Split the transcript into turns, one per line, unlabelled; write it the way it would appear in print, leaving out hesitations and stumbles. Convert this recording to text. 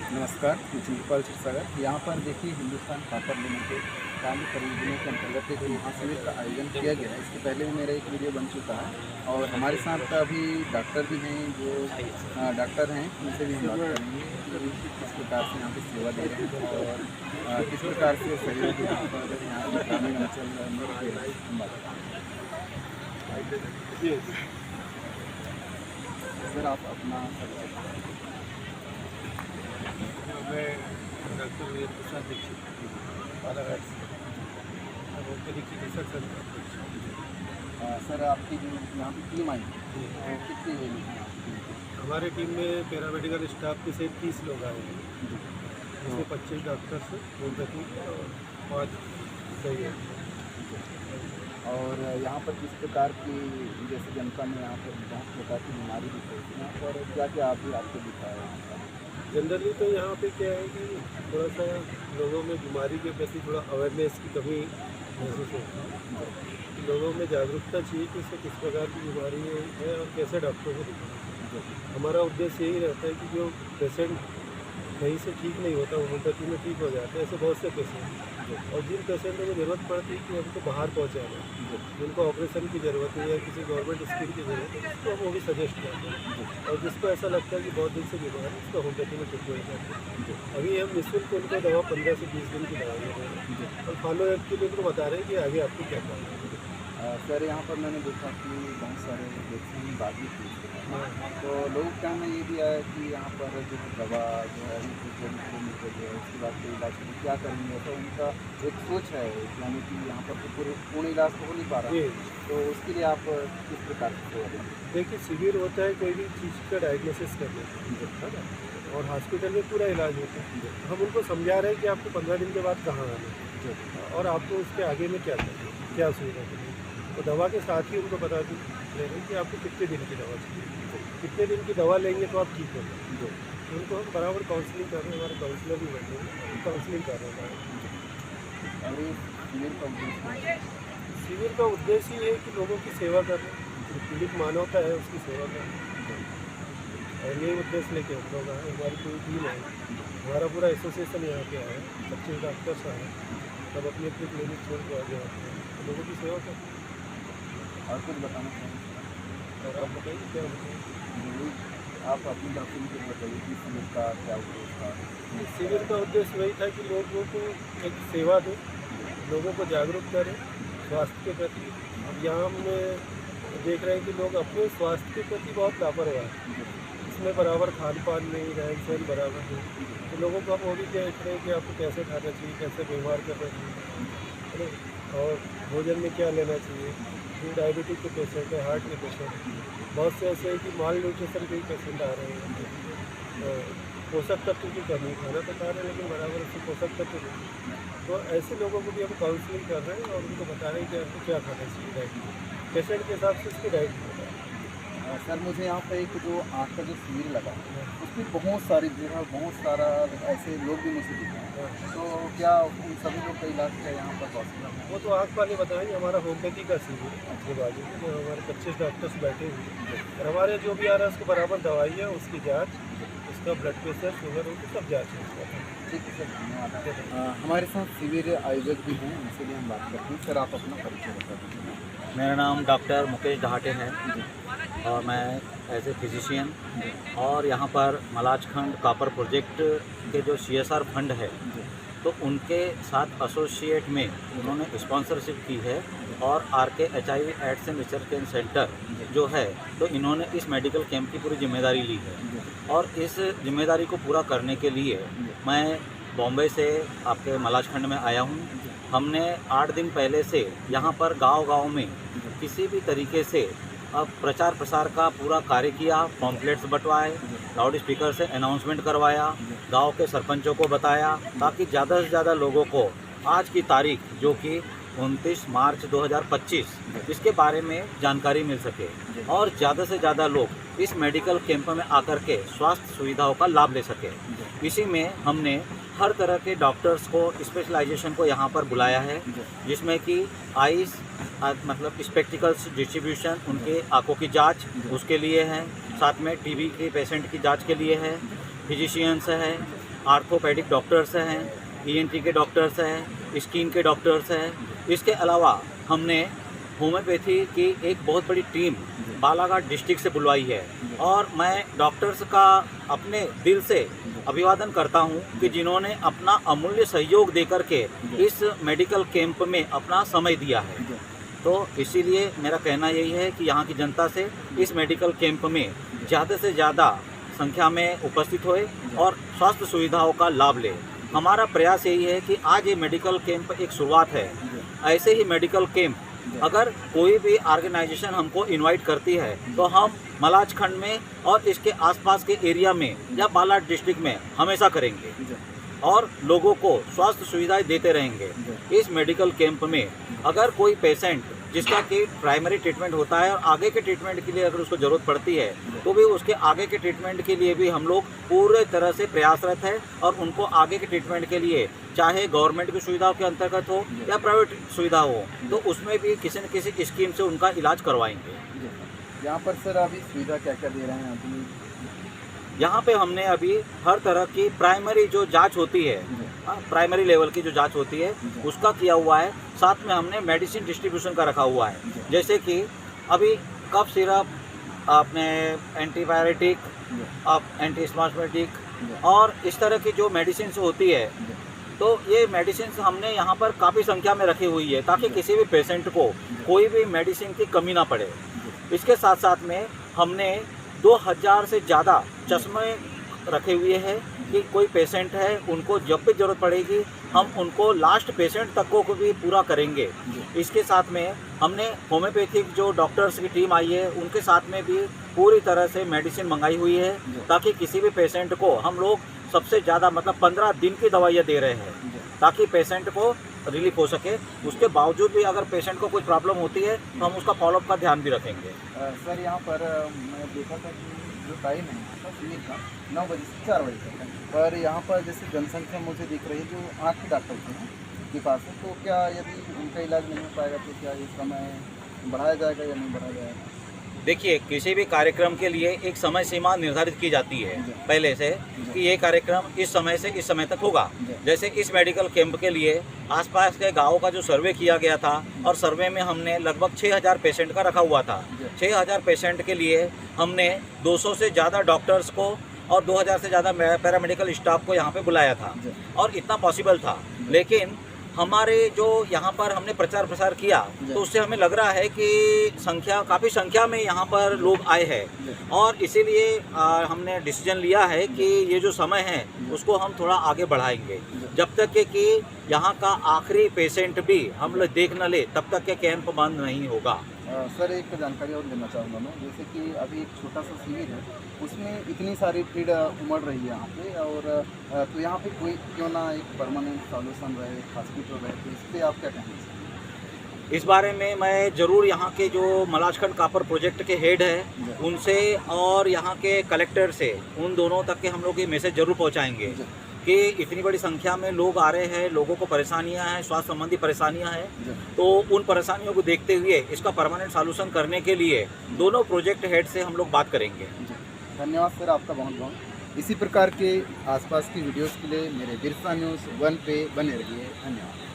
नमस्कार, मैं चंद्रपाल क्षीरसागर। यहाँ पर देखिए हिंदुस्तान कॉपर लिमिटेड काली खरीदने के अंतर्गत एक महाशिविर का आयोजन किया गया है। इसके पहले भी मेरा एक वीडियो बन चुका है और हमारे साथ अभी डॉक्टर भी हैं जो डॉक्टर हैं, उनसे भी हम बात करेंगे कि किस प्रकार से यहाँ पे सेवा दे रहे हैं और किस प्रकार से सहयोग यहाँ पर यहाँ के ग्रामीण अंचल में दे रहे हैं। हम बात करेंगे। सर आप अपना
मैं डॉक्टर वीर प्रसाद दीक्षित बालाघाट से होम्योपैथिक चिकित्सक संघ का अध्यक्ष।
सर आपकी जो यहाँ की टीम आई है वो कितनी लोग हैं आपकी?
हमारे टीम में पैरामेडिकल स्टाफ के से 30 लोग आए हैं, जिसमें 25 डॉक्टर्स होम्योपैथिक और 5 सही है।
और यहाँ पर किस प्रकार की जैसे जनता में यहाँ पर बहुत प्रकार की बीमारी दिख रही है, यहाँ पर क्या क्या अभी आपको दिखा है यहाँ पर?
जनरली तो यहाँ पे क्या है कि थोड़ा सा लोगों में बीमारी के प्रति थोड़ा अवेयरनेस की कमी महसूस होती है कि लोगों में जागरूकता चाहिए कि इससे किस प्रकार की बीमारी है और कैसे डॉक्टरों को दिखाना। हमारा उद्देश्य यही रहता है कि जो पेशेंट कहीं से ठीक नहीं होता होम्योपैथी में ठीक हो जाता है, ऐसे बहुत से पेशेंट हैं और जिन पेशेंटों को ज़रूरत पड़ती है कि उनको बाहर पहुँचाना, जिनको ऑपरेशन की ज़रूरत है या किसी गवर्नमेंट स्कीम की ज़रूरत है, उसको हम वो भी सजेस्ट करते हैं। और जिसको ऐसा लगता है कि बहुत दिन से बीमार है, उसको होम्योपैथी में ट्रीटमेंट करते हैं। अभी हम निःशुल्क उनको दवा 15 से 20 दिन की दवा दे रहे हैं और फॉलो अप के लिए उनको बता रहे हैं कि आगे आपको क्या करना है।
सर यहाँ पर मैंने देखा कि बहुत सारे वैक्सीन बागी थी इसके बाद, तो लोगों का कहना ये भी आया कि यहाँ पर जो दवा जो है अभी ट्रीटमेंट को मिल रही है उसके बाद कोई इलाज को क्या करेंगे, तो उनका एक सोच है यानी कि यहाँ पर तो पूर्ण इलाज तो हो नहीं पा रहा है, तो उसके लिए आप किस प्रकार से सेवा देंगे?
देखिए, शिविर होता है कोई भी चीज़ का डायग्नोसिस करने है ना, और हॉस्पिटल में पूरा इलाज होता है। हम उनको समझा रहे हैं कि आपको 15 दिन के बाद कहाँ आना है और आपको उसके आगे में क्या करना है, क्या सुविधा करनी है। तो दवा के साथ ही उनको बता दें कि आपको कितने दिन की दवा चाहिए, कितने दिन की दवा लेंगे तो आप ठीक हो जाएंगे। तो उनको हम बराबर काउंसलिंग कर रहे हैं, हमारे काउंसलर भी बैठे हैं, काउंसलिंग कर रहे हैं।
और ये शिविर का उद्देश्य
शिविर का उद्देश्य ये है कि लोगों की सेवा करना, जो पीड़ित मानवता है उसकी सेवा करना, और यही उद्देश्य लेके हम लोग आए। हमारी पूरी टीम है, हमारा पूरा एसोसिएशन यहाँ पे आया है, 25 डॉक्टर्स आए, सब अपनी अपनी क्लिनिक छोड़ के आगे आते हैं, लोगों की सेवा करते हैं।
और कुछ बताना चाहेंगे?
और आप बताइए क्या बताइए?
आप अपनी डॉक्टर को बताइए कि शिविर का क्या उद्देश्य था?
शिविर का उद्देश्य वही था कि लोगों को एक सेवा दें, लोगों को जागरूक करें स्वास्थ्य के प्रति। अब यहाँ हम देख रहे हैं कि लोग अपने स्वास्थ्य के प्रति बहुत लापरवाह हैं, इसमें बराबर खान पान नहीं, रहन सहन बराबर नहीं। तो लोगों को हम वो भी देख रहे हैं कि आपको कैसे खाना चाहिए, कैसे व्यवहार करना चाहिए, है ना, और भोजन में क्या लेना चाहिए। जो डायबिटिक के पेशेंट है, हार्ट के पेशेंट, बहुत से ऐसे हैं कि माल न्यूट्रिशन के पेशेंट आ रहे हैं, पोषक तत्व की कमी, खाना तो खा रहे हैं लेकिन बराबर उससे पोषक तत्व नहीं। तो ऐसे लोगों को भी हम काउंसलिंग कर रहे हैं और उनको बता रहे हैं कि आपको क्या खाना चाहिए डाइट में, पेशेंट के हिसाब से उसकी डाइट होता है।
सर मुझे यहाँ पर एक जो आँख का जो शिविर लगा उसमें बहुत सारी जगह बहुत सारा ऐसे लोग भी मुझे दिखे हैं, तो क्या उन सभी लोग का इलाज क्या यहाँ पर पॉसिबल है?
वो तो आँख वाले बताएंगे। हमारा होम्योपैथी का शिविर के बाजू में जो हमारे 25 डॉक्टर्स बैठे हुए हैं, और हमारे जो भी आ रहा है उसको बराबर दवाई है, उसकी जाँच, उसका ब्लड प्रेशर, शुगर, उनकी सब जाँच है उसका।
ठीक है सर, धन्यवाद। हमारे साथ शिविर आयोजक भी हैं, उनसे भी हम बात करते हैं। सर आप अपना परिचय बता दीजिए।
मेरा नाम डॉक्टर मुकेश ढाटे है और मैं एज ए फिजिशियन और यहाँ पर मलाजखंड कॉपर प्रोजेक्ट के जो CSR फंड है तो उनके साथ एसोसिएट में उन्होंने स्पॉन्सरशिप की है, और RKHIV AIDS and research centre जो है तो इन्होंने इस मेडिकल कैंप की पूरी जिम्मेदारी ली है। और इस जिम्मेदारी को पूरा करने के लिए मैं बॉम्बे से आपके मलाजखंड में आया हूँ। हमने 8 दिन पहले से यहाँ पर गांव-गांव में किसी भी तरीके से अब प्रचार प्रसार का पूरा कार्य किया, पॉम्पलेट्स बंटवाए, लाउड स्पीकर से अनाउंसमेंट करवाया, गांव के सरपंचों को बताया ताकि ज़्यादा से ज़्यादा लोगों को आज की तारीख जो कि 29 मार्च 2025 इसके बारे में जानकारी मिल सके और ज़्यादा से ज़्यादा लोग इस मेडिकल कैंप में आकर के स्वास्थ्य सुविधाओं का लाभ ले सके। इसी में हमने हर तरह के डॉक्टर्स को स्पेशलाइजेशन को यहाँ पर बुलाया है, जिसमें कि आइस मतलब स्पेक्टिकल्स डिस्ट्रीब्यूशन, उनके आंखों की जांच उसके लिए है, साथ में टीबी के पेशेंट की जांच के लिए है, फिजिशियंस है, आर्थोपेडिक डॉक्टर्स हैं, ENT के डॉक्टर्स हैं, स्किन के डॉक्टर्स हैं। इसके अलावा हमने होम्योपैथी की एक बहुत बड़ी टीम बालाघाट डिस्ट्रिक्ट से बुलवाई है और मैं डॉक्टर्स का अपने दिल से अभिवादन करता हूं कि जिन्होंने अपना अमूल्य सहयोग देकर के इस मेडिकल कैंप में अपना समय दिया है। तो इसीलिए मेरा कहना यही है कि यहाँ की जनता से इस मेडिकल कैंप में ज़्यादा से ज़्यादा संख्या में उपस्थित होए और स्वास्थ्य सुविधाओं का लाभ ले। हमारा प्रयास यही है कि आज ये मेडिकल कैंप एक शुरुआत है। ऐसे ही मेडिकल कैंप अगर कोई भी ऑर्गेनाइजेशन हमको इनवाइट करती है तो हम मलाज खंड में और इसके आसपास के एरिया में या बालाघाट डिस्ट्रिक्ट में हमेशा करेंगे और लोगों को स्वास्थ्य सुविधाएं देते रहेंगे। इस मेडिकल कैंप में अगर कोई पेशेंट जिसका कि प्राइमरी ट्रीटमेंट होता है और आगे के ट्रीटमेंट के लिए अगर उसको ज़रूरत पड़ती है तो भी उसके आगे के ट्रीटमेंट के लिए भी हम लोग पूरे तरह से प्रयासरत है और उनको आगे के ट्रीटमेंट के लिए चाहे गवर्नमेंट की सुविधाओं के अंतर्गत हो या प्राइवेट सुविधा हो तो उसमें भी किसी न किसी स्कीम से उनका इलाज करवाएंगे।
यहाँ पर सर अभी सुविधा क्या क्या दे रहे हैं अभी?
यहाँ पे हमने अभी हर तरह की प्राइमरी जो जांच होती है, प्राइमरी लेवल की जो जांच होती है उसका किया हुआ है। साथ में हमने मेडिसिन डिस्ट्रीब्यूशन का रखा हुआ है, जैसे कि अभी कफ सिरप, आपने एंटीबायोटिक, एंटीस्मास्मेटिक और इस तरह की जो मेडिसिन होती है तो ये मेडिसिन हमने यहाँ पर काफ़ी संख्या में रखी हुई है ताकि किसी भी पेशेंट को कोई भी मेडिसिन की कमी ना पड़े। इसके साथ साथ में हमने 2000 से ज़्यादा चश्मे रखे हुए हैं कि कोई पेशेंट है उनको जब भी ज़रूरत पड़ेगी हम उनको लास्ट पेशेंट तक को भी पूरा करेंगे। इसके साथ में हमने होम्योपैथिक जो डॉक्टर्स की टीम आई है उनके साथ में भी पूरी तरह से मेडिसिन मंगाई हुई है ताकि किसी भी पेशेंट को हम लोग सबसे ज़्यादा मतलब 15 दिन की दवाइयाँ दे रहे हैं ताकि पेशेंट को रिलीफ हो सके। उसके बावजूद भी अगर पेशेंट को कोई प्रॉब्लम होती है तो हम उसका फॉलोअप का ध्यान भी रखेंगे।
सर यहाँ पर मैं देखा था कि जो टाइम है शिविर का 9 बजे से 4 बजे तक है, पर यहाँ पर जैसे जनसंख्या मुझे दिख रही है जो आँख के डॉक्टर के पास है, तो क्या यदि उनका इलाज नहीं हो पाएगा तो क्या इस समय बढ़ाया जाएगा या नहीं बढ़ाया जाएगा?
देखिए, किसी भी कार्यक्रम के लिए एक समय सीमा निर्धारित की जाती है पहले से कि ये कार्यक्रम इस समय से इस समय तक होगा। जैसे इस मेडिकल कैंप के लिए आसपास के गाँव का जो सर्वे किया गया था और सर्वे में हमने लगभग 6000 पेशेंट का रखा हुआ था। 6000 पेशेंट के लिए हमने 200 से ज़्यादा डॉक्टर्स को और 2000 से ज़्यादा पैरामेडिकल स्टाफ को यहाँ पे बुलाया था और इतना पॉसिबल था। लेकिन हमारे जो यहाँ पर हमने प्रचार प्रसार किया तो उससे हमें लग रहा है कि काफ़ी संख्या में यहाँ पर लोग आए हैं और इसीलिए हमने डिसीजन लिया है कि ये जो समय है उसको हम थोड़ा आगे बढ़ाएंगे जब तक कि यहाँ का आखिरी पेशेंट भी हम लोग देख न ले तब तक के कैंप बंद नहीं होगा।
सर एक जानकारी और लेना चाहूँगा मैं, जैसे कि अभी एक छोटा सा शिविर है उसमें इतनी सारी भीड़ उमड़ रही है यहाँ पे और तो यहाँ पे कोई क्यों ना एक परमानेंट सॉल्यूशन रहे, हॉस्पिटल रहे, तो इस पर आप क्या कहेंगे?
इस बारे में मैं ज़रूर यहाँ के जो मलाजखंड कापर प्रोजेक्ट के हेड हैं उनसे और यहाँ के कलेक्टर से उन दोनों तक के हम लोग ये मैसेज ज़रूर पहुँचाएँगे कि इतनी बड़ी संख्या में लोग आ रहे हैं, लोगों को परेशानियां हैं, स्वास्थ्य संबंधी परेशानियां हैं, तो उन परेशानियों को देखते हुए इसका परमानेंट सॉल्यूशन करने के लिए दोनों प्रोजेक्ट हेड से हम लोग बात करेंगे।
धन्यवाद सर आपका बहुत बहुत। इसी प्रकार के आसपास की वीडियोस के लिए मेरे बिरसा न्यूज़ 1 पे बने रहिए। धन्यवाद।